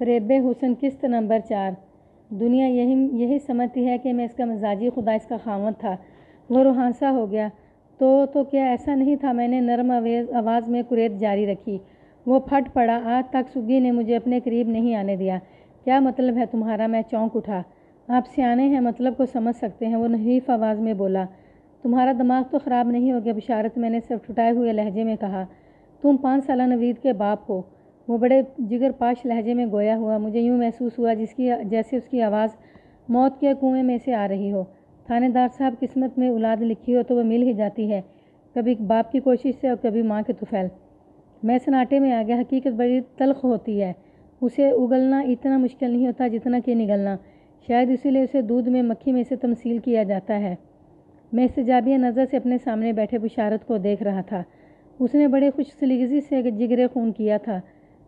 فریب حسن قسط نمبر 4۔ دنیا یہی سمجھتی ہے کہ میں اس کا مزاجی خدا اس کا خاوند تھا۔ وہ روحانسا ہو گیا تو کیا ایسا نہیں تھا؟ میں نے نرم آواز میں کوریت جاری رکھی۔ وہ پھٹ پڑا۔ آج تک سگی نے مجھے اپنے قریب نہیں آنے دیا۔ کیا مطلب ہے تمہارا؟ میں چونک اٹھا۔ آپ سیانے ہیں، مطلب کو سمجھ سکتے ہیں، وہ نحیف آواز میں بولا۔ تمہارا دماغ تو خراب نہیں ہو گیا بشارت؟ میں نے سر ٹھٹائے ہوئے لہجے میں کہا۔ تم 5 سالہ نوید کے باپ ہو۔ وہ بڑے جگر پاش لہجے میں گویا ہوا۔ مجھے یوں محسوس ہوا جیسے اس کی آواز موت کے کنویں میں سے آ رہی ہو۔ تھانے دار صاحب، قسمت میں اولاد لکھی ہو تو وہ مل ہی جاتی ہے، کبھی باپ کی کوشش سے اور کبھی ماں کے طفیل۔ میں سناٹے میں آ گیا۔ حقیقت بڑی تلخ ہوتی ہے، اسے اگلنا اتنا مشکل نہیں ہوتا جتنا کہ نگلنا۔ شاید اسی لیے اسے دودھ میں مکھی میں سے تمثیل کیا جاتا ہے۔ میں استجابیہ نظر سے اپنے سامنے بیٹھے بشارت کو دیکھ رہا تھا۔ اس نے بڑے خوش سلیقگی سے جگرے خون کیا تھا۔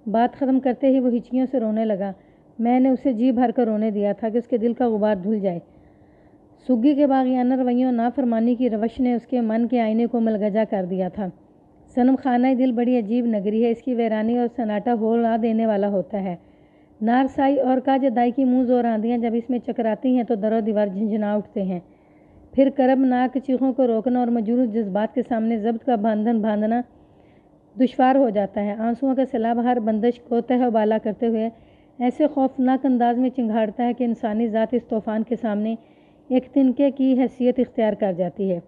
بات ختم کرتے ہی وہ ہچکیوں سے رونے لگا۔ میں نے اسے جی بھر کر رونے دیا تھا کہ اس کے دل کا غبار دھل جائے۔ سگی کے باغیانہ رویوں، نافرمانی کی روش نے اس کے من کے آئینے کو ملگجا کر دیا تھا۔ صنم خانہ دل بڑی عجیب نگری ہے، اس کی ویرانی اور سناٹا ہلا دینے والا ہوتا ہے۔ نارسائی اور کاجدائی کی منہ زور آندیاں جب اس میں چکراتی ہیں تو در و دیوار جھنجھنا اٹھتے ہیں۔ پھر کربناک چیخوں کو روکنا اور مجروح جذبات کے سامنے ضبط کا بندھن باندھنا دشوار ہو جاتا ہے۔ آنسوؤں کا سیلاب ہر بندش کو تہ و بالا کرتے ہوئے ایسے خوفناک انداز میں چنگھاڑتا ہے کہ انسانی ذات اس طوفان کے سامنے ایک تنکے کی حیثیت اختیار کر جاتی ہے۔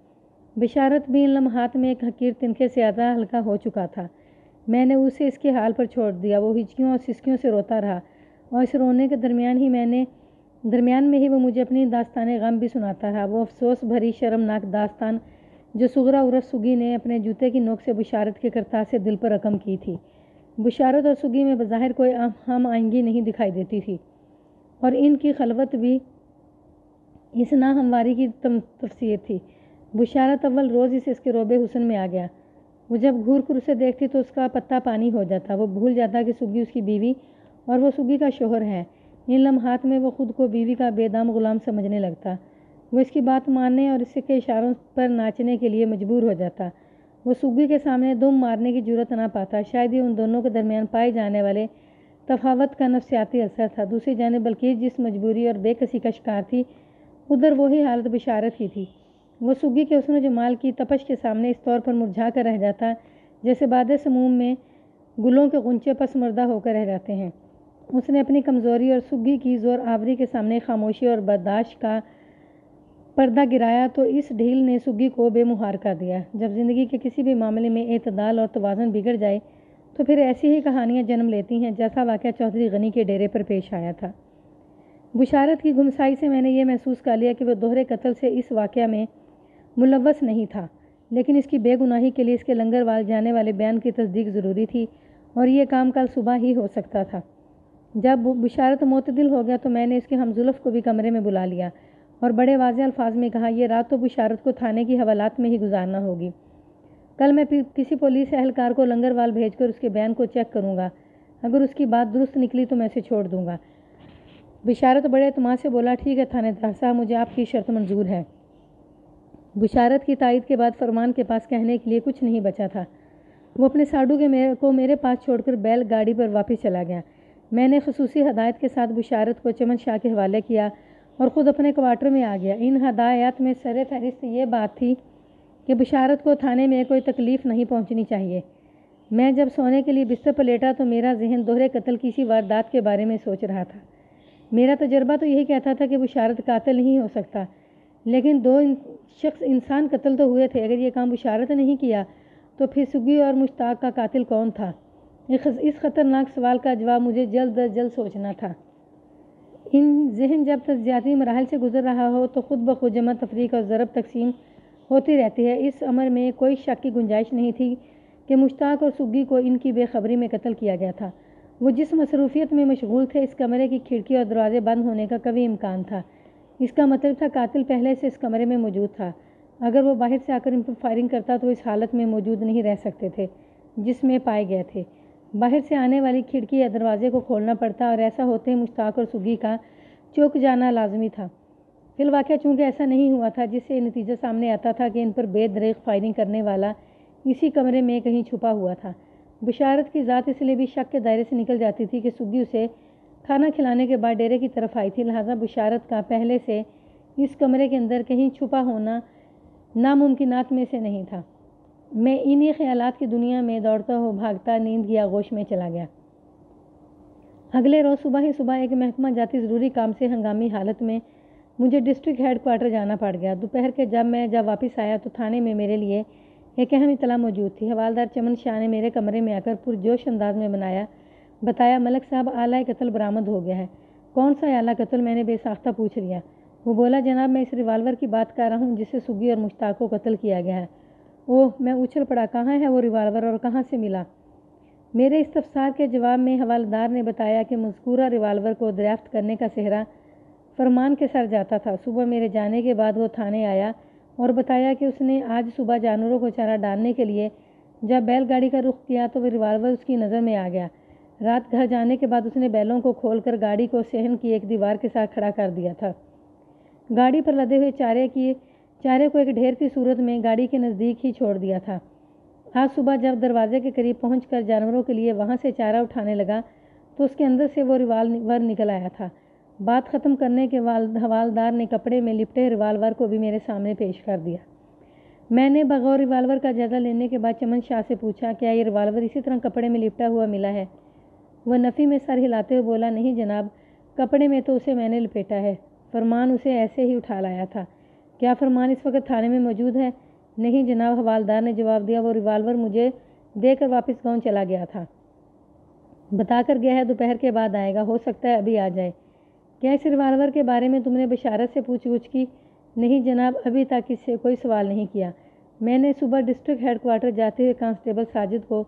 بشارت بھی ان لمحات میں ایک حقیر تنکے سے زیادہ ہلکا ہو چکا تھا۔ میں نے اسے اس کے حال پر چھوڑ دیا۔ وہ ہچکیوں اور سسکیوں سے روتا رہا اور اس رونے کے درمیان میں ہی وہ مجھے اپنی داستان غم بھی سناتا رہا، وہ افسوس بھری شرمناک داستان جو صغرا عورت سگی نے اپنے جوتے کی نوک سے بشارت کے کرتاس سے دل پر رقم کی تھی۔ بشارت اور سگی میں بظاہر کوئی ہم آہنگی نہیں دکھائی دیتی تھی اور ان کی خلوت بھی اس ناہمواری کی تفسیر تھی۔ بشارت اول روز اس کے روبے حسن میں آ گیا۔ وہ جب گھور کر اسے دیکھتی تو اس کا پتا پانی ہو جاتا۔ وہ بھول جاتا کہ سگی اس کی بیوی اور وہ سگی کا شوہر ہے۔ ان لمحات میں وہ خود کو بیوی کا بے دام غلام سمجھنے لگتا۔ وہ اس کی بات ماننے اور اس کے اشاروں پر ناچنے کے لیے مجبور ہو جاتا۔ وہ سگی کے سامنے دم مارنے کی جرأت نہ پاتا۔ شاید یہ ان دونوں کے درمیان پائے جانے والے تفاوت کا نفسیاتی اثر تھا۔ دوسری جانب بلقیس جس مجبوری اور بے کسی کا شکار تھی، ادھر وہی حالت بشارت کی تھی۔ وہ سگی کے حسن و جمال کی تپش کے سامنے اس طور پر مرجھا کر رہ جاتا جیسے باد سموم میں گلوں کے غنچے پسماردہ ہو کر رہ جاتے ہیں۔ اس نے اپنی کمزوری اور سگی کی زور آوری کے سامنے خاموشی اور برداشت کا پردہ گرایا تو اس ڈھیل نے سگی کو بے مہار کر دیا۔ جب زندگی کے کسی بھی معاملے میں اعتدال اور توازن بگڑ جائے تو پھر ایسی ہی کہانیاں جنم لیتی ہیں جیسا واقعہ چودھری غنی کے ڈیرے پر پیش آیا تھا۔ بشارت کی گمسائی سے میں نے یہ محسوس کر لیا کہ وہ دوہرے قتل سے اس واقعہ میں ملوث نہیں تھا، لیکن اس کی بے گناہی کے لیے اس کے لنگروال جانے والے بیان کی تصدیق ضروری تھی اور یہ کام کل صبح ہی ہو سکتا تھا۔ جب بشارت معتدل ہو گیا تو میں نے اس کے ہمزلف کو بھی کمرے میں بلا لیا اور بڑے واضح الفاظ میں کہا، یہ رات تو بشارت کو تھانے کی حوالات میں ہی گزارنا ہوگی۔ کل میں کسی پولیس اہلکار کو لنگروال بھیج کر اس کے بیان کو چیک کروں گا۔ اگر اس کی بات درست نکلی تو میں اسے چھوڑ دوں گا۔ بشارت بڑے اعتماد سے بولا، ٹھیک ہے تھانے دار صاحب، مجھے آپ کی شرط منظور ہے۔ بشارت کی تائید کے بعد فرمان کے پاس کہنے کے لیے کچھ نہیں بچا تھا۔ وہ اپنے ساڈو کو میرے پاس چھوڑ کر بیل گاڑی پر واپس چلا گیا۔ میں نے خصوصی ہدایت کے ساتھ بشارت کو چمن شاہ کے حوالے کیا اور خود اپنے کوارٹر میں آ گیا۔ ان ہدایات میں سر فہرست یہ بات تھی کہ بشارت کو تھانے میں کوئی تکلیف نہیں پہنچنی چاہیے۔ میں جب سونے کے لیے بستر پر لیٹا تو میرا ذہن دوہرے قتل کی اسی واردات کے بارے میں سوچ رہا تھا۔ میرا تجربہ تو یہی کہتا تھا کہ بشارت قاتل نہیں ہو سکتا، لیکن دو شخص انسان قتل تو ہوئے تھے۔ اگر یہ کام بشارت نے نہیں کیا تو پھر سگی اور مشتاق کا قاتل کون تھا؟ اس خطرناک سوال کا جواب مجھے جلد از جلد سوچنا تھا۔ ذہن جب تجزیاتی مراحل سے گزر رہا ہو تو خود بخود جمع تفریق اور ضرب تقسیم ہوتی رہتی ہے۔ اس امر میں کوئی شک کی گنجائش نہیں تھی کہ مشتاق اور سگی کو ان کی بے خبری میں قتل کیا گیا تھا۔ وہ جس مصروفیت میں مشغول تھے، اس کمرے کی کھڑکی اور دروازے بند ہونے کا کبھی امکان تھا۔ اس کا مطلب تھا قاتل پہلے سے اس کمرے میں موجود تھا۔ اگر وہ باہر سے آ کر ان پر فائرنگ کرتا تو اس حالت میں موجود نہیں رہ سکتے تھے جس میں پائے گئے تھے۔ باہر سے آنے والی کھڑکی یا دروازے کو کھولنا پڑتا اور ایسا ہوتے ہی مشتاق اور سگی کا چوک جانا لازمی تھا۔ فی الواقع چونکہ ایسا نہیں ہوا تھا، جس سے نتیجہ سامنے آتا تھا کہ ان پر بے دریغ فائرنگ کرنے والا اسی کمرے میں کہیں چھپا ہوا تھا۔ بشارت کی ذات اس لیے بھی شک کے دائرے سے نکل جاتی تھی کہ سگی اسے کھانا کھلانے کے بعد ڈیرے کی طرف آئی تھی، لہٰذا بشارت کا پہلے سے اس کمرے کے اندر کہیں چھپا ہونا ناممکنات میں سے نہیں تھا۔ میں انہی خیالات کی دنیا میں دوڑتا ہو بھاگتا نیند کی آغوش میں چلا گیا۔ اگلے روز صبح ہی صبح ایک محکمہ جاتی ضروری کام سے ہنگامی حالت میں مجھے ڈسٹرکٹ ہیڈ کوارٹر جانا پڑ گیا۔ دوپہر کے جب واپس آیا تو تھانے میں میرے لیے ایک اہم اطلاع موجود تھی۔ حوالدار چمن شاہ نے میرے کمرے میں آ کر پرجوش انداز میں بتایا، ملک صاحب، آلہ قتل برآمد ہو گیا ہے۔ کون سا آلہ قتل؟ میں نے بے ساختہ پوچھ لیا۔ وہ بولا، جناب، میں اس ریوالور کی بات کر رہا ہوں جس سے سگی اور مشتاق کو قتل کیا گیا ہے۔ اوہ! میں اچھل پڑا، کہاں ہے وہ ریوالور اور کہاں سے ملا؟ میرے استفسار کے جواب میں حوالدار نے بتایا کہ مذکورہ ریوالور کو دریافت کرنے کا سہرا فرمان کے سر جاتا تھا۔ صبح میرے جانے کے بعد وہ تھانے آیا اور بتایا کہ اس نے آج صبح جانوروں کو چارہ ڈالنے کے لیے جب بیل گاڑی کا رخ کیا تو وہ ریوالور اس کی نظر میں آ گیا۔ رات گھر جانے کے بعد اس نے بیلوں کو کھول کر گاڑی کو صحن کی ایک دیوار کے ساتھ کھڑا کر دیا تھا۔ گاڑی پر لدے ہوئے چارے کو ایک ڈھیر کی صورت میں گاڑی کے نزدیک ہی چھوڑ دیا تھا۔ آج صبح جب دروازے کے قریب پہنچ کر جانوروں کے لیے وہاں سے چارہ اٹھانے لگا تو اس کے اندر سے وہ ریوالور نکل آیا تھا۔ بات ختم کرنے کے حوالدار نے کپڑے میں لپٹے ریوالور کو بھی میرے سامنے پیش کر دیا۔ میں نے بغور ریوالور کا جائزہ لینے کے بعد چمن شاہ سے پوچھا، کیا یہ ریوالور اسی طرح کپڑے میں لپٹا ہوا ملا ہے؟ وہ نفی میں سر ہلاتے ہوئے بولا، نہیں جناب، کپڑے میں تو اسے میں نے لپیٹا ہے، فرمان اسے ایسے ہی اٹھا لایا تھا۔ کیا فرمان اس وقت تھانے میں موجود ہے؟ نہیں جناب، حوالدار نے جواب دیا، وہ ریوالور مجھے دے کر واپس گاؤں چلا گیا تھا۔ بتا کر گیا ہے دوپہر کے بعد آئے گا، ہو سکتا ہے ابھی آ جائے۔ کیا اس ریوالور کے بارے میں تم نے بشارت سے پوچھ گچھ کی؟ نہیں جناب، ابھی تک اس سے کوئی سوال نہیں کیا۔ میں نے صبح ڈسٹرکٹ ہیڈ کوارٹر جاتے ہوئے کانسٹیبل ساجد کو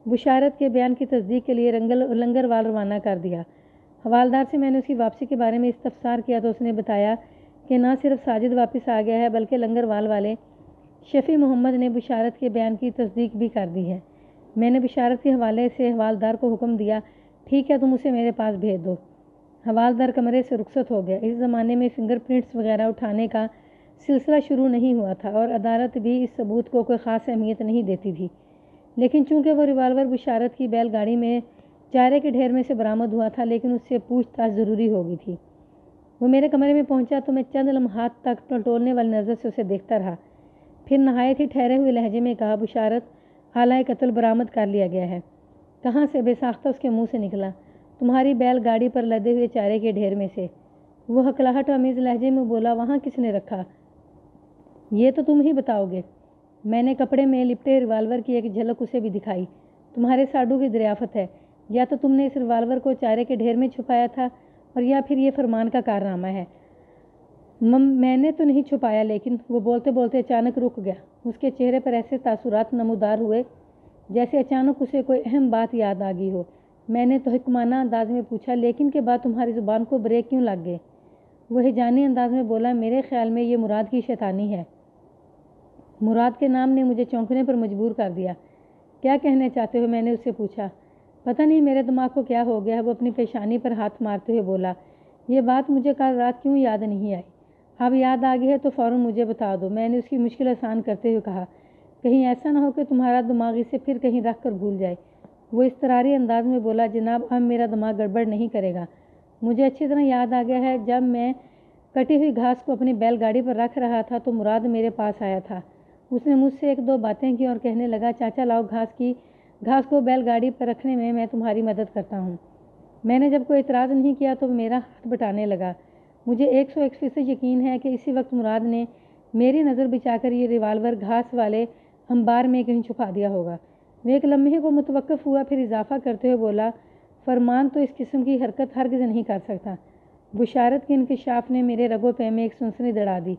بشارت کے بیان کی تصدیق کے لیے لنگروال روانہ کر دیا۔ حوالدار سے میں نے اس کی واپسی کے بارے میں استفسار کیا تو اس نے بتایا کہ نہ صرف ساجد واپس آ گیا ہے بلکہ لنگروال والے شفیع محمد نے بشارت کے بیان کی تصدیق بھی کر دی ہے۔ میں نے بشارت کے حوالے سے حوالدار کو حکم دیا، ٹھیک ہے، تم اسے میرے پاس بھیج دو۔ حوالدار کمرے سے رخصت ہو گیا۔ اس زمانے میں فنگر پرنٹس وغیرہ اٹھانے کا سلسلہ شروع نہیں ہوا تھا اور عدالت بھی اس ثبوت کو کوئی خاص اہمیت نہیں دیتی تھی، لیکن چونکہ وہ ریوالور بشارت کی بیل گاڑی میں چارے کے ڈھیر میں سے برآمد ہوا تھا، لیکن اس سے پوچھ تاچھ ضروری ہوگی تھی۔ وہ میرے کمرے میں پہنچا تو میں چند لمحات تک ٹٹولنے والی نظر سے اسے دیکھتا رہا، پھر نہایت ہی ٹھہرے ہوئے لہجے میں کہا، بشارت، آلہ قتل برآمد کر لیا گیا ہے۔ کہاں سے؟ بے ساختہ اس کے منہ سے نکلا، تمہاری بیل گاڑی پر لدے ہوئے چارے کے ڈھیر میں سے۔ وہ ہکلاہٹ آمیز لہجے میں بولا، وہاں کس نے رکھا؟ یہ تو تم ہی بتاؤ گے۔ میں نے کپڑے میں لپٹے ریوالور کی ایک جھلک اسے بھی دکھائی۔ تمہارے ساڈو کی دریافت ہے، یا تو تم نے اس ریوالور کو چارے کے ڈھیر میں چھپایا تھا اور یا پھر یہ فرمان کا کارنامہ ہے۔ میں نے تو نہیں چھپایا، لیکن وہ بولتے بولتے اچانک رک گیا۔ اس کے چہرے پر ایسے تاثرات نمودار ہوئے جیسے اچانک اسے کوئی اہم بات یاد آ گئی ہو۔ میں نے توہمانہ انداز میں پوچھا، لیکن کے بعد تمہاری زبان کو بریک کیوں لگ گئے؟ وہ ہجانی انداز میں بولا، میرے خیال میں یہ مراد کی شیطانی ہے۔ مراد کے نام نے مجھے چونکنے پر مجبور کر دیا۔ کیا کہنا چاہتے ہو؟ میں نے اس سے پوچھا۔ پتہ نہیں میرے دماغ کو کیا ہو گیا ہے، وہ اپنی پیشانی پر ہاتھ مارتے ہوئے بولا، یہ بات مجھے کل رات کیوں یاد نہیں آئی؟ اب یاد آ گئی ہے تو فوراً مجھے بتا دو۔ میں نے اس کی مشکل آسان کرتے ہوئے کہا، کہیں ایسا نہ ہو کہ تمہارا دماغ اسے پھر کہیں رکھ کر بھول جائے۔ وہ اضطراری انداز میں بولا، جناب، اب میرا دماغ گڑبڑ نہیں کرے گا۔ مجھے اچھی طرح یاد آ گیا ہے، جب میں کٹی ہوئی گھاس کو اپنی بیل گاڑی پر رکھ رہا تھا تو مراد میرے پاس آیا تھا۔ اس نے مجھ سے ایک دو باتیں کی اور کہنے لگا، چاچا لاؤ، گھاس کو بیل گاڑی پر رکھنے میں تمہاری مدد کرتا ہوں۔ میں نے جب کوئی اعتراض نہیں کیا تو وہ میرا ہاتھ بٹانے لگا۔ مجھے 101% یقین ہے کہ اسی وقت مراد نے میری نظر بچا کر یہ ریوالور گھاس والے انبار میں کہیں چھپا دیا ہوگا۔ وہ ایک لمحے کو متوقف ہوا، پھر اضافہ کرتے ہوئے بولا، فرمان تو اس قسم کی حرکت ہرگز نہیں کر سکتا۔ بشارت کے انکشاف نے میرے رگو پے میں ایک سنسنی دڑا دی۔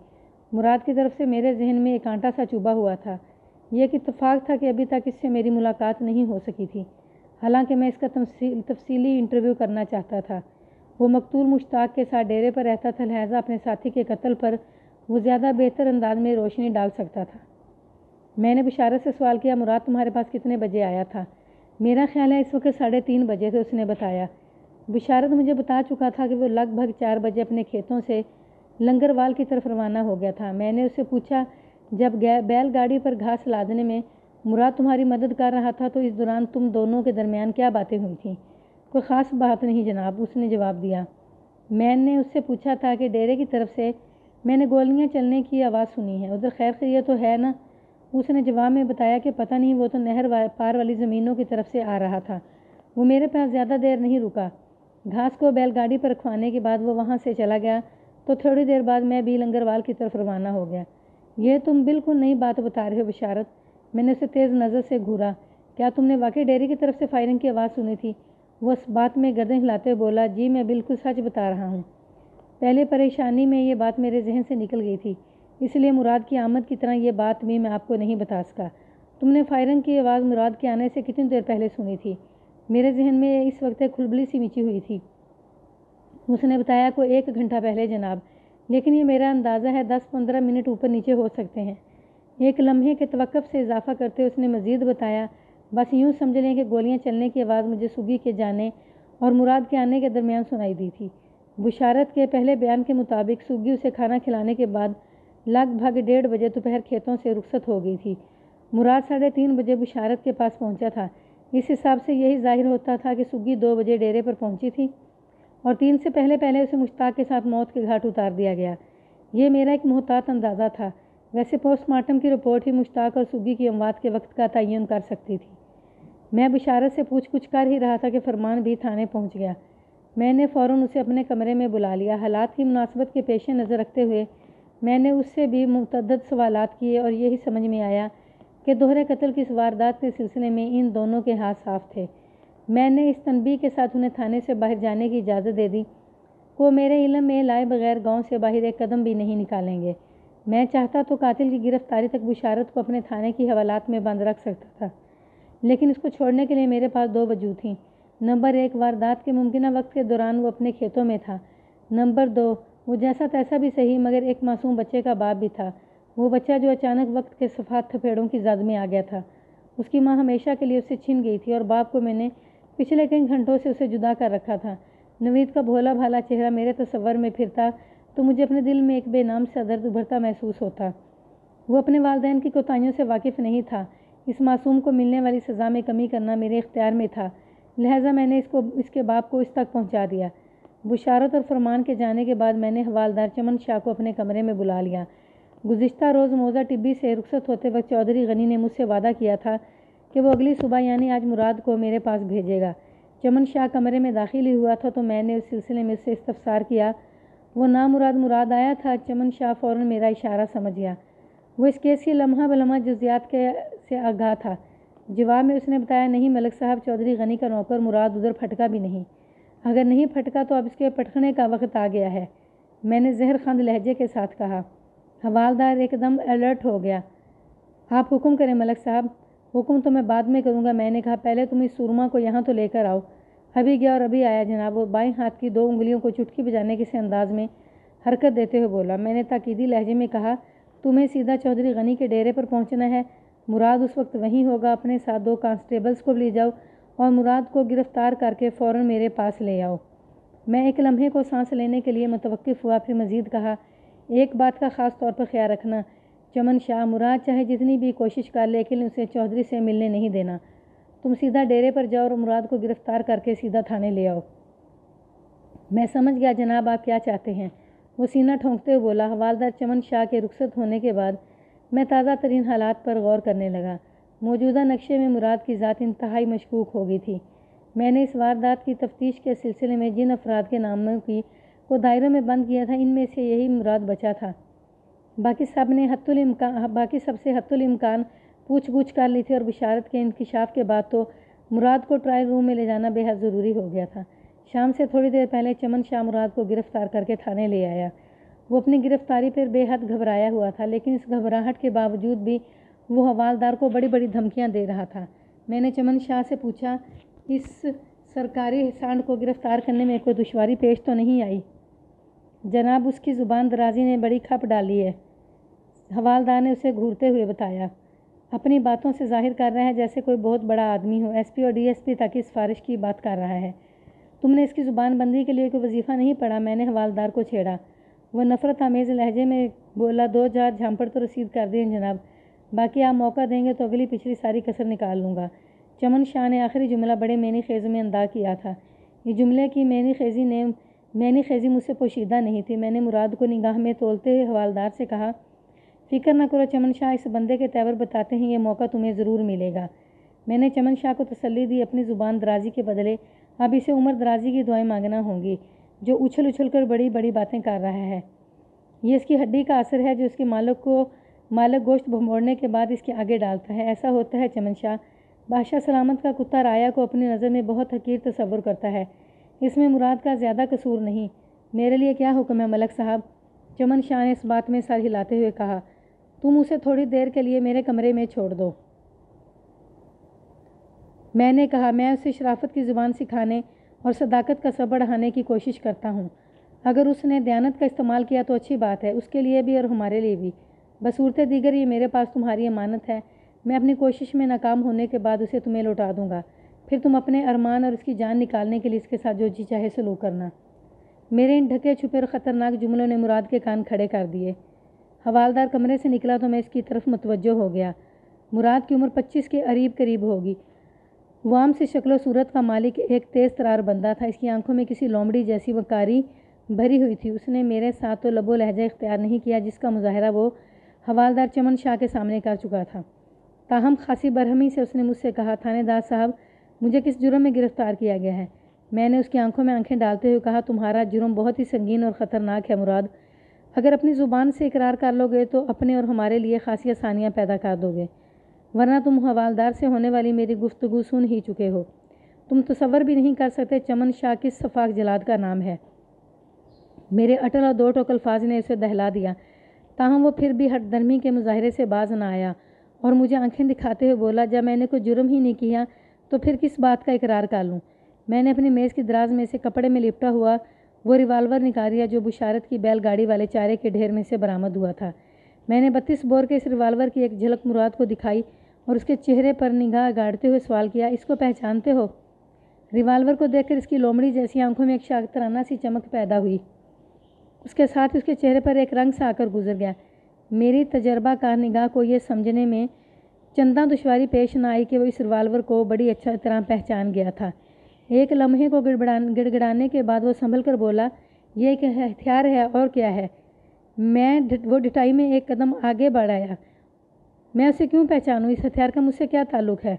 مراد کی طرف سے میرے ذہن میں ایک کانٹا سا چبھا ہوا تھا۔ یہ ایک اتفاق تھا کہ ابھی تک اس سے میری ملاقات نہیں ہو سکی تھی، حالانکہ میں اس کا تفصیلی انٹرویو کرنا چاہتا تھا۔ وہ مقتول مشتاق کے ساتھ ڈیرے پر رہتا تھا، لہٰذا اپنے ساتھی کے قتل پر وہ زیادہ بہتر انداز میں روشنی ڈال سکتا تھا۔ میں نے بشارت سے سوال کیا، مراد تمہارے پاس کتنے بجے آیا تھا؟ میرا خیال ہے اس وقت 3:30 بجے تھے، اس نے بتایا۔ بشارت مجھے بتا چکا تھا کہ وہ لگ بھگ 4 بجے اپنے کھیتوں سے لنگروال کی طرف روانہ ہو گیا تھا۔ میں نے اس سے پوچھا، جب بیل گاڑی پر گھاس لادنے میں مراد تمہاری مدد کر رہا تھا تو اس دوران تم دونوں کے درمیان کیا باتیں ہوئی تھیں؟ کوئی خاص بات نہیں جناب، اس نے جواب دیا۔ میں نے اس سے پوچھا تھا کہ ڈیرے کی طرف سے میں نے گولیاں چلنے کی آواز سنی ہے، ادھر خیر خیریت تو ہے نا؟ اس نے جواب میں بتایا کہ پتہ نہیں، وہ تو نہر پار والی زمینوں کی طرف سے آ رہا تھا۔ وہ میرے پاس زیادہ دیر نہیں رکا۔ گھاس کو بیل گاڑی پر رکھوانے کے بعد وہ وہاں سے چلا گیا تو تھوڑی دیر بعد میں بھی لنگروال کی طرف روانہ ہو گیا۔ یہ تم بالکل نئی بات بتا رہے ہو بشارت، میں نے اسے تیز نظر سے گھورا۔ کیا تم نے واقعی ڈیری کی طرف سے فائرنگ کی آواز سنی تھی؟ وہ اس بات میں گردن ہلاتے بولا، جی میں بالکل سچ بتا رہا ہوں۔ پہلے پریشانی میں یہ بات میرے ذہن سے نکل گئی تھی، اس لیے مراد کی آمد کی طرح یہ بات بھی میں آپ کو نہیں بتا سکا۔ تم نے فائرنگ کی آواز مراد کے آنے سے کتنی دیر پہلے سنی تھی؟ میرے ذہن میں اس وقت ایک کھلبلی سی مچی ہوئی تھی۔ اس نے بتایا کوئی 1 گھنٹہ پہلے جناب، لیکن یہ میرا اندازہ ہے 10-15 منٹ اوپر نیچے ہو سکتے ہیں۔ ایک لمحے کے توقف سے اضافہ کرتے اس نے مزید بتایا، بس یوں سمجھ لیں کہ گولیاں چلنے کی آواز مجھے سگی کے جانے اور مراد کے آنے کے درمیان سنائی دی تھی۔ بشارت کے پہلے بیان کے مطابق سگی اسے کھانا کھلانے کے بعد لگ بھگ 1:30 بجے دوپہر کھیتوں سے رخصت ہو گئی تھی۔ مراد 3:30 بجے بشارت کے پاس پہنچا تھا۔ اس حساب سے یہی ظاہر ہوتا تھا کہ سگی 2 بجے ڈیرے پر پہنچی تھی اور 3 سے پہلے اسے مشتاق کے ساتھ موت کے گھاٹ اتار دیا گیا۔ یہ میرا ایک محتاط اندازہ تھا، ویسے پوسٹ مارٹم کی رپورٹ ہی مشتاق اور سگی کی اموات کے وقت کا تعین کر سکتی تھی۔ میں بشارت سے پوچھ کچھ کر ہی رہا تھا کہ فرمان بھی تھانے پہنچ گیا۔ میں نے فوراً اسے اپنے کمرے میں بلا لیا۔ حالات کی مناسبت کے پیش نظر رکھتے ہوئے میں نے اس سے بھی متعدد سوالات کیے اور یہی سمجھ میں آیا کہ دوہرے قتل کی اس واردات کے سلسلے میں ان دونوں کے ہاتھ صاف تھے۔ میں نے اس تنبیہ کے ساتھ انہیں تھانے سے باہر جانے کی اجازت دے دی کو میرے علم میں لائے بغیر گاؤں سے باہر ایک قدم بھی نہیں نکالیں گے۔ میں چاہتا تو قاتل کی گرفتاری تک بشارت کو اپنے تھانے کی حوالات میں بند رکھ سکتا تھا، لیکن اس کو چھوڑنے کے لیے میرے پاس 2 وجوہ تھیں۔ نمبر 1، واردات کے ممکنہ وقت کے دوران وہ اپنے کھیتوں میں تھا۔ نمبر 2، وہ جیسا تیسا بھی صحیح مگر ایک معصوم بچے کا باپ بھی تھا، وہ بچہ جو اچانک وقت کے صفات تھپیڑوں کی زد میں آ گیا تھا۔ اس کی ماں ہمیشہ کے لیے اسے چھن گئی تھی اور باپ کو میں نے پچھلے کئی گھنٹوں سے اسے جدا کر رکھا تھا۔ نوید کا بھولا بھالا چہرہ میرے تصور میں پھرتا تو مجھے اپنے دل میں ایک بے نام سا درد ابھرتا محسوس ہوتا۔ وہ اپنے والدین کی کوتاہیوں سے واقف نہیں تھا۔ اس معصوم کو ملنے والی سزا میں کمی کرنا میرے اختیار میں تھا، لہٰذا میں نے اس کے باپ کو اس تک پہنچا دیا۔ بشارت اور فرمان کے جانے کے بعد میں نے حوالدار چمن شاہ کو اپنے کمرے میں بلا لیا۔ گزشتہ روز موزہ ٹبی سے رخصت ہوتے وقت چودھری غنی نے مجھ سے وعدہ کیا تھا کہ وہ اگلی صبح یعنی آج مراد کو میرے پاس بھیجے گا۔ چمن شاہ کمرے میں داخل ہی ہوا تھا تو میں نے اس سلسلے میں اس سے استفسار کیا، وہ مراد آیا تھا؟ چمن شاہ فوراً میرا اشارہ سمجھ گیا۔ وہ اس کیس کی لمحہ بلمحہ جزیات سے آگاہ تھا۔ جواب میں اس نے بتایا، نہیں ملک صاحب، چودھری غنی کا نوکر مراد ادھر پھٹکا بھی نہیں۔ اگر نہیں پھٹکا تو اب اس کے پٹکنے کا وقت آ گیا ہے، میں نے زہر خند لہجے کے ساتھ کہا۔ حوالدار ایک دم الرٹ ہو گیا۔ آپ حکم کریں ملک صاحب۔ حکم تو میں بعد میں کروں گا، میں نے کہا، پہلے تم اس سورما کو یہاں تو لے کر آؤ۔ ابھی گیا اور ابھی آیا جناب، وہ بائیں ہاتھ کی 2 انگلیوں کو چٹکی بجانے کے سے انداز میں حرکت دیتے ہوئے بولا۔ میں نے تاکیدی لہجے میں کہا، تمہیں سیدھا چودھری غنی کے ڈیرے پر پہنچنا ہے، مراد اس وقت وہیں ہوگا، اپنے ساتھ 2 کانسٹیبلز کو لے جاؤ اور مراد کو گرفتار کر کے فوراً میرے پاس لے آؤ۔ میں ایک لمحے کو سانس لینے کے لیے متوقف ہوا، پھر مزید کہا، ایک بات کا خاص طور پر خیال رکھنا چمن شاہ، مراد چاہے جتنی بھی کوشش کر لیکن اسے چودھری سے ملنے نہیں دینا۔ تم سیدھا ڈیرے پر جاؤ اور مراد کو گرفتار کر کے سیدھا تھانے لے آؤ۔ میں سمجھ گیا جناب، آپ کیا چاہتے ہیں، وہ سینہ ٹھونکتے ہوئے بولا۔ حوالدار چمن شاہ کے رخصت ہونے کے بعد میں تازہ ترین حالات پر غور کرنے لگا۔ موجودہ نقشے میں مراد کی ذات انتہائی مشکوک ہو گئی تھی۔ میں نے اس واردات کی تفتیش کے سلسلے میں جن افراد کے ناموں کو دائروں میں بند کیا تھا، ان میں سے یہی مراد بچا تھا۔ باقی سب سے حتی الامکان پوچھ گچھ کر لی تھی اور بشارت کے انکشاف کے بعد تو مراد کو ٹرائل روم میں لے جانا بے حد ضروری ہو گیا تھا۔ شام سے تھوڑی دیر پہلے چمن شاہ مراد کو گرفتار کر کے تھانے لے آیا۔ وہ اپنی گرفتاری پر بے حد گھبرایا ہوا تھا، لیکن اس گھبراہٹ کے باوجود بھی وہ حوالدار کو بڑی بڑی دھمکیاں دے رہا تھا۔ میں نے چمن شاہ سے پوچھا، اس سرکاری سانڈ کو گرفتار کرنے میں کوئی دشواری پیش تو نہیں آئی؟ جناب، اس کی زبان درازی نے بڑی کھپ ڈالی ہے، حوالدار نے اسے گھورتے ہوئے بتایا۔ اپنی باتوں سے ظاہر کر رہا ہے جیسے کوئی بہت بڑا آدمی ہو، ایس پی اور ڈی ایس پی تک اس سفارش کی بات کر رہا ہے۔ تم نے اس کی زبان بندی کے لیے کوئی وظیفہ نہیں پڑھا؟ میں نے حوالدار کو چھیڑا۔ وہ نفرت آمیز لہجے میں بولا، 2-4 جھامپڑ تو رسید کر دیں جناب، باقی آپ موقع دیں گے تو اگلی پچھلی ساری کسر نکال لوں گا۔ چمن شاہ نے آخری جملہ بڑے معنی خیز میں ادا کیا تھا۔ یہ جملے کی معنی خیزی مجھ سے پوشیدہ نہیں تھی۔ میں نے مراد کو نگاہ میں تولتے ہوئے حوالدار سے کہا، فکر نہ کرو چمن شاہ، اس بندے کے تیور بتاتے ہیں یہ موقع تمہیں ضرور ملے گا۔ میں نے چمن شاہ کو تسلی دی، اپنی زبان درازی کے بدلے اب اسے عمر درازی کی دعائیں مانگنا ہوں گی، جو اچھل اچھل کر بڑی بڑی باتیں کر رہا ہے۔ یہ اس کی ہڈی کا اثر ہے جو اس کے مالک گوشت بھموڑنے کے بعد اس کے آگے ڈالتا ہے۔ ایسا ہوتا ہے چمن شاہ۔ بادشاہ سلامت کا کتا رایا کو اپنی نظر میں بہت حقیر تصور کرتا ہے۔ اس میں مراد کا زیادہ قصور نہیں۔ میرے لیے کیا حکم ہے ملک صاحب؟ چمن شاہ نے اس بات میں سر ہلاتے ہوئے کہا، تم اسے تھوڑی دیر کے لیے میرے کمرے میں چھوڑ دو۔ میں نے کہا، میں اسے شرافت کی زبان سکھانے اور صداقت کا سبق بڑھانے کی کوشش کرتا ہوں۔ اگر اس نے دیانت کا استعمال کیا تو اچھی بات ہے، اس کے لیے بھی اور ہمارے لیے بھی۔ بصورت دیگر یہ میرے پاس تمہاری امانت ہے، میں اپنی کوشش میں ناکام ہونے کے بعد اسے تمہیں لوٹا دوں گا، پھر تم اپنے ارمان اور اس کی جان نکالنے کے لیے اس کے ساتھ جو جی چاہے سلوک کرنا۔ میرے ان ڈھکے چھپے اور خطرناک جملوں نے مراد کے کان کھڑے کر دیے۔ حوالدار کمرے سے نکلا تو میں اس کی طرف متوجہ ہو گیا۔ مراد کی عمر 25 کے قریب ہوگی۔ وہ عام سی شکل و صورت کا مالک ایک تیز ترار بندہ تھا۔ اس کی آنکھوں میں کسی لومڑی جیسی وقاری بھری ہوئی تھی۔ اس نے میرے ساتھ تو لب و لہجہ اختیار نہیں کیا جس کا مظاہرہ وہ حوالدار چمن شاہ کے سامنے کر چکا تھا، تاہم خاصی برہمی سے اس نے مجھ سے کہا، تھانے دار صاحب، مجھے کس جرم میں گرفتار کیا گیا ہے؟ میں نے اس کی آنکھوں میں آنکھیں ڈالتے ہوئے کہا، تمہارا جرم بہت ہی سنگین اور خطرناک ہے مراد۔ اگر اپنی زبان سے اقرار کر لو گے تو اپنے اور ہمارے لیے خاصی آسانیاں پیدا کر دو گے، ورنہ تم حوالدار سے ہونے والی میری گفتگو سن ہی چکے ہو۔ تم تصور بھی نہیں کر سکتے چمن شاہ کس سفاک جلاد کا نام ہے۔ میرے اٹل اور دو ٹوک الفاظ نے اسے دہلا دیا، تاہم وہ پھر بھی ہٹ درمی کے مظاہرے سے باز نہ آیا اور مجھے آنکھیں دکھاتے ہوئے بولا، جب میں نے کوئی جرم ہی نہیں کیا تو پھر کس بات کا اقرار کر لوں؟ میں نے اپنی میز کی دراز میں سے کپڑے میں لپٹا ہوا وہ ریوالور نکالیا جو بشارت کی بیل گاڑی والے چارے کے ڈھیر میں سے برآمد ہوا تھا۔ میں نے 32 بور کے اس ریوالور کی ایک جھلک مراد کو دکھائی اور اس کے چہرے پر نگاہ گاڑتے ہوئے سوال کیا، اس کو پہچانتے ہو؟ ریوالور کو دیکھ کر اس کی لومڑی جیسی آنکھوں میں ایک شاطرانہ سی چمک پیدا ہوئی، اس کے ساتھ اس کے چہرے پر ایک رنگ سا آ کر گزر گیا۔ میری تجربہ کار نگاہ کو یہ سمجھنے میں چنداں دشواری پیش نہ آئی کہ وہ اس ریوالور کو بڑی اچھا طرح پہچان گیا تھا۔ ایک لمحے کو گڑگڑانے کے بعد وہ سنبھل کر بولا، یہ ایک ہتھیار ہے اور کیا ہے؟ وہ ڈٹائی میں ایک قدم آگے بڑھایا۔ میں اسے کیوں پہچانوں؟ اس ہتھیار کا مجھ سے کیا تعلق ہے؟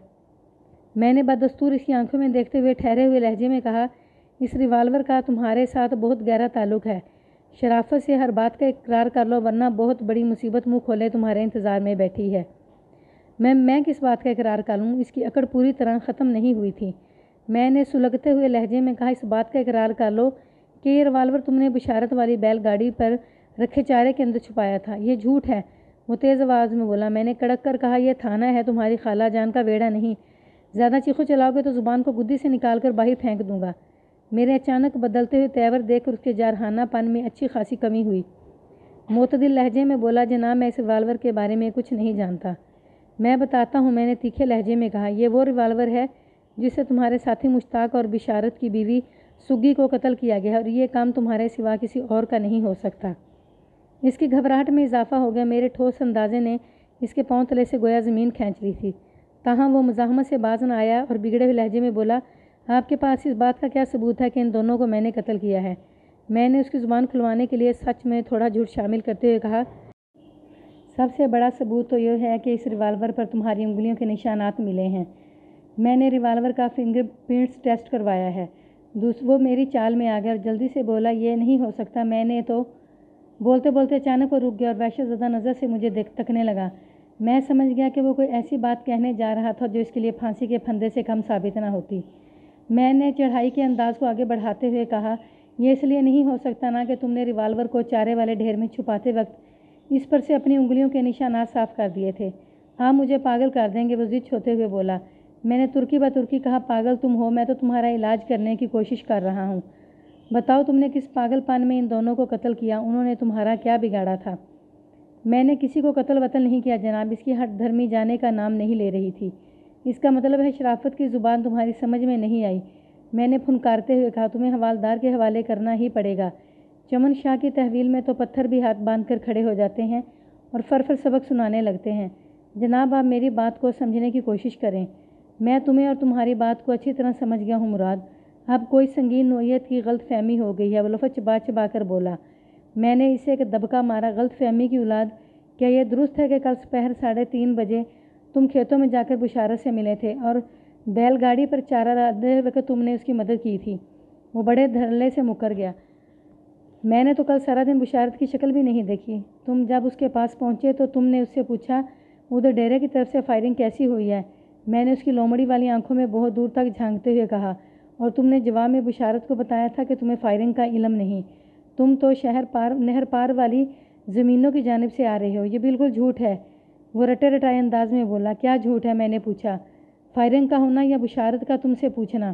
میں نے بدستور اس کی آنکھوں میں دیکھتے ہوئے ٹھہرے ہوئے لہجے میں کہا، اس ریوالور کا تمہارے ساتھ بہت گہرا تعلق ہے۔ شرافت سے ہر بات کا اقرار کر لو ورنہ بہت بڑی مصیبت منہ کھولے تمہارے انتظار میں بیٹھی ہے۔ میں کس بات کا اقرار کر لوں؟ اس کی اکڑ پوری طرح ختم نہیں ہوئی تھی۔ میں نے سلگتے ہوئے لہجے میں کہا، اس بات کا اقرار کر لو کہ یہ ریوالور تم نے بشارت والی بیل گاڑی پر رکھے چارے کے اندر چھپایا تھا۔ یہ جھوٹ ہے، وہ تیز آواز میں بولا۔ میں نے کڑک کر کہا، یہ تھانہ ہے، تمہاری خالہ جان کا ویڑا نہیں۔ زیادہ چیخو چلاؤ گے تو زبان کو گدی سے نکال کر باہر پھینک دوں گا۔ میرے اچانک بدلتے ہوئے تیور دیکھ کر اس کے جارحانہ پن میں اچھی خاصی کمی ہوئی۔ معتدل لہجے میں بولا، جناب میں اس ریوالور کے بارے میں کچھ نہیں جانتا۔ میں بتاتا ہوں، میں نے تیکھے لہجے میں کہا، یہ وہ ریوالور ہے جس سے تمہارے ساتھی مشتاق اور بشارت کی بیوی سگی کو قتل کیا گیا اور یہ کام تمہارے سوا کسی اور کا نہیں ہو سکتا۔ اس کی گھبراہٹ میں اضافہ ہو گیا۔ میرے ٹھوس اندازے نے اس کے پاؤں تلے سے گویا زمین کھینچ لی تھی، تاہم وہ مزاحمت سے باز نہ آیا اور بگڑے ہوئے لہجے میں بولا، آپ کے پاس اس بات کا کیا ثبوت ہے کہ ان دونوں کو میں نے قتل کیا ہے؟ میں نے اس کی زبان کھلوانے کے لیے سچ میں تھوڑا جھوٹ شامل کرتے ہوئے کہا، سب سے بڑا ثبوت تو یہ ہے کہ اس ریوالور پر تمہاری انگلیوں کے نشانات ملے ہیں۔ میں نے ریوالور کا فنگر پرنٹس ٹیسٹ کروایا ہے۔ وہ میری چال میں آ گیا اور جلدی سے بولا، یہ نہیں ہو سکتا۔ میں نے تو بولتے بولتے اچانک وہ رک گیا اور وحشت زدہ نظر سے مجھے تکنے لگا۔ میں سمجھ گیا کہ وہ کوئی ایسی بات کہنے جا رہا تھا جو اس کے لیے پھانسی کے پھندے سے کم ثابت نہ ہوتی۔ میں نے چڑھائی کے انداز کو آگے بڑھاتے ہوئے کہا، یہ اس لیے نہیں ہو سکتا نا کہ تم نے ریوالور کو چارے والے ڈھیر میں چھپاتے وقت اس پر سے اپنی انگلیوں کے نشانات صاف کر دیے تھے۔ آپ مجھے پاگل کر دیں گے، وہ ضد ہوتے ہوئے بولا۔ میں نے ترکی بترکی کہا، پاگل تم ہو، میں تو تمہارا علاج کرنے کی کوشش کر رہا ہوں۔ بتاؤ تم نے کس پاگل پن میں ان دونوں کو قتل کیا؟ انہوں نے تمہارا کیا بگاڑا تھا؟ میں نے کسی کو قتل وتل نہیں کیا جناب۔ اس کی ہٹ دھرمی جانے کا نام نہیں لے رہی تھی۔ اس کا مطلب ہے شرافت کی زبان تمہاری سمجھ میں نہیں آئی۔ میں نے پھنکارتے ہوئے کہا، تمہیں حوالدار کے حوالے کرنا ہی پڑے گا۔ چمن شاہ کی تحویل میں تو پتھر بھی ہاتھ باندھ کر کھڑے ہو جاتے ہیں اور فر سبق سنانے لگتے ہیں۔ جناب آپ میری بات کو سمجھنے کی کوشش کریں۔ میں تمہیں اور تمہاری بات کو اچھی طرح سمجھ گیا ہوں مراد۔ اب کوئی سنگین نوعیت کی غلط فہمی ہو گئی ہے، وہ لفظ چبا چبا کر بولا۔ میں نے اسے ایک دبکا مارا۔ غلط فہمی کی اولاد، کیا یہ درست ہے کہ کل سپہر 3:30 بجے تم کھیتوں میں جا کر بشارت سے ملے تھے اور بیل گاڑی پر چارہ لاتے وقت تم نے اس کی مدد کی تھی؟ وہ بڑے دھڑلے سے مکر گیا۔ میں نے تو کل سارا دن بشارت کی شکل بھی نہیں دیکھی۔ تم جب اس کے پاس پہنچے تو تم نے اس سے پوچھا ادھر ڈیرے کی طرف سے فائرنگ کیسی ہوئی ہے؟ میں نے اس کی لومڑی والی آنکھوں میں بہت دور تک جھانکتے ہوئے کہا، اور تم نے جواب میں بشارت کو بتایا تھا کہ تمہیں فائرنگ کا علم نہیں، تم تو نہر پار والی زمینوں کی جانب سے آ رہے ہو۔ یہ بالکل جھوٹ ہے، وہ رٹے رٹائے انداز میں بولا۔ کیا جھوٹ ہے؟ میں نے پوچھا۔ فائرنگ کا ہونا یا بشارت کا تم سے پوچھنا،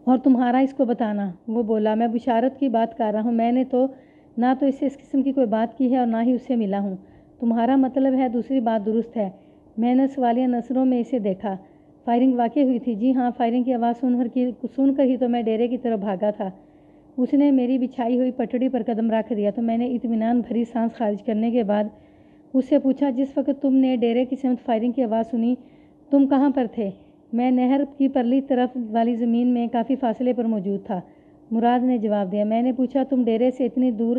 اور تمہارا اس کو بتانا، وہ بولا۔ میں بشارت کی بات کر رہا ہوں، میں نے تو نہ تو اس سے اس قسم کی کوئی بات کی ہے اور نہ ہی اس سے ملا ہوں۔ تمہارا مطلب ہے دوسری بات درست ہے؟ میں نے سوالیہ نظروں میں اسے دیکھا۔ فائرنگ واقع ہوئی تھی؟ جی ہاں، فائرنگ کی آواز سن کر ہی تو میں ڈیرے کی طرف بھاگا تھا۔ اس نے میری بچھائی ہوئی پٹڑی پر قدم رکھ دیا تو میں نے اطمینان بھری سانس خارج کرنے کے بعد اس سے پوچھا، جس وقت تم نے ڈیرے کی سمت فائرنگ کی آواز سنی تم کہاں پر تھے؟ میں نہر کی پرلی طرف والی زمین میں کافی فاصلے پر موجود تھا، مراد نے جواب دیا۔ میں نے پوچھا، تم ڈیرے سے اتنی دور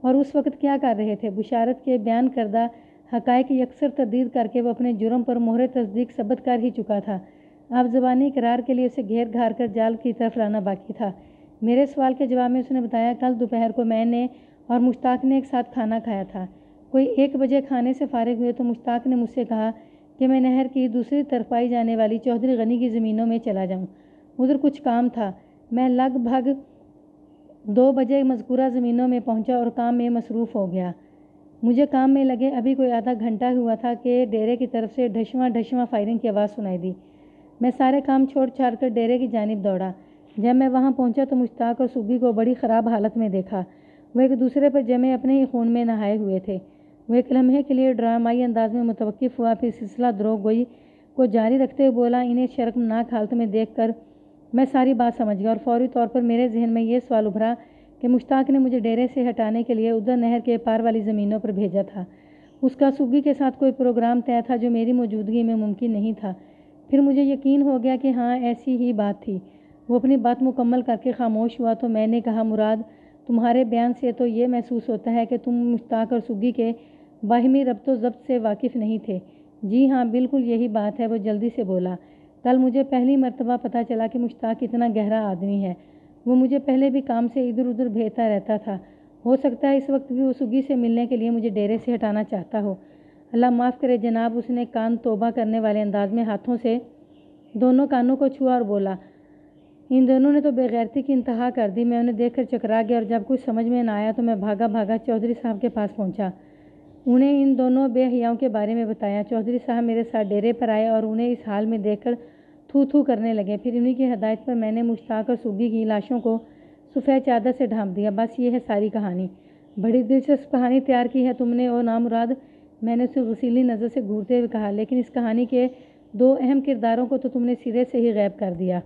اور اس وقت کیا کر رہے تھے؟ بشارت کے بیان کردہ حقائق کی اکثر تردید کر کے وہ اپنے جرم پر مہر تصدیق ثبت کر ہی چکا تھا، اب زبانی اقرار کے لیے اسے گھیر گھار کر جال کی طرف لانا باقی تھا۔ میرے سوال کے جواب میں اس نے بتایا، کل دوپہر کو میں نے اور مشتاق نے ایک ساتھ کھانا کھایا تھا۔ کوئی 1 بجے کھانے سے فارغ ہوئے تو مشتاق نے مجھ سے کہا کہ میں نہر کی دوسری طرف پائی جانے والی چودھری غنی کی زمینوں میں چلا جاؤں، ادھر کچھ کام تھا۔ میں لگ بھگ 2 بجے مذکورہ زمینوں میں پہنچا اور کام میں مصروف ہو گیا۔ مجھے کام میں لگے ابھی کوئی آدھا گھنٹہ ہوا تھا کہ ڈیرے کی طرف سے ڈھشواں فائرنگ کی آواز سنائی دی۔ میں سارے کام چھوڑ چھاڑ کر ڈیرے کی جانب دوڑا۔ جب میں وہاں پہنچا تو مشتاق اور سگی کو بڑی خراب حالت میں دیکھا۔ وہ ایک دوسرے پر جمے اپنے ہی خون میں نہائے ہوئے تھے۔ وہ ایک لمحے کے لیے ڈرامائی انداز میں متوقف ہوا، پھر سلسلہ دروغ گوئی کو جاری رکھتے ہوئے بولا، انہیں شرمناک حالت میں دیکھ کر میں ساری بات سمجھ گیا اور فوری طور پر میرے ذہن میں یہ سوال ابھرا کہ مشتاق نے مجھے ڈیرے سے ہٹانے کے لیے ادھر نہر کے پار والی زمینوں پر بھیجا تھا۔ اس کا سگی کے ساتھ کوئی پروگرام طے تھا جو میری موجودگی میں ممکن نہیں تھا۔ پھر مجھے یقین ہو گیا کہ ہاں ایسی ہی بات تھی۔ وہ اپنی بات مکمل کر کے خاموش ہوا تو میں نے کہا، مراد، تمہارے بیان سے تو یہ محسوس ہوتا ہے کہ تم مشتاق اور سگی کے باہمی ربط و ضبط سے واقف نہیں تھے۔ جی ہاں، بالکل یہی بات ہے، وہ جلدی سے بولا۔ کل مجھے پہلی مرتبہ پتہ چلا کہ مشتاق کتنا گہرا آدمی ہے۔ وہ مجھے پہلے بھی کام سے ادھر ادھر بھیجتا رہتا تھا، ہو سکتا ہے اس وقت بھی وہ سگی سے ملنے کے لیے مجھے ڈیرے سے ہٹانا چاہتا ہو۔ اللہ معاف کرے جناب، اس نے کان توبہ کرنے والے انداز میں ہاتھوں سے دونوں کانوں کو چھوا اور بولا، ان دونوں نے تو بے غیرتی کی انتہا کر دی۔ میں انہیں دیکھ کر چکرا گیا اور جب کچھ سمجھ میں نہ آیا تو میں بھاگا بھاگا چودھری صاحب کے پاس پہنچا۔ انہیں ان دونوں بے حیاؤں کے بارے میں بتایا۔ چودھری صاحب میرے ساتھ ڈیرے پر آئے اور انہیں اس حال میں دیکھ کر تھو تھو کرنے لگے۔ پھر انہی کی ہدایت پر میں نے مشتاق اور سگی کی لاشوں کو سفید چادر سے ڈھانپ دیا۔ بس یہ ہے ساری کہانی۔ بڑی دلچسپ کہانی تیار کی ہے تم نے او نامراد، میں نے اسے غصیلی نظر سے گھورتے ہوئے کہا، لیکن اس کہانی کے 2 اہم کرداروں کو تو تم نے سرے سے ہی غائب کر دیا۔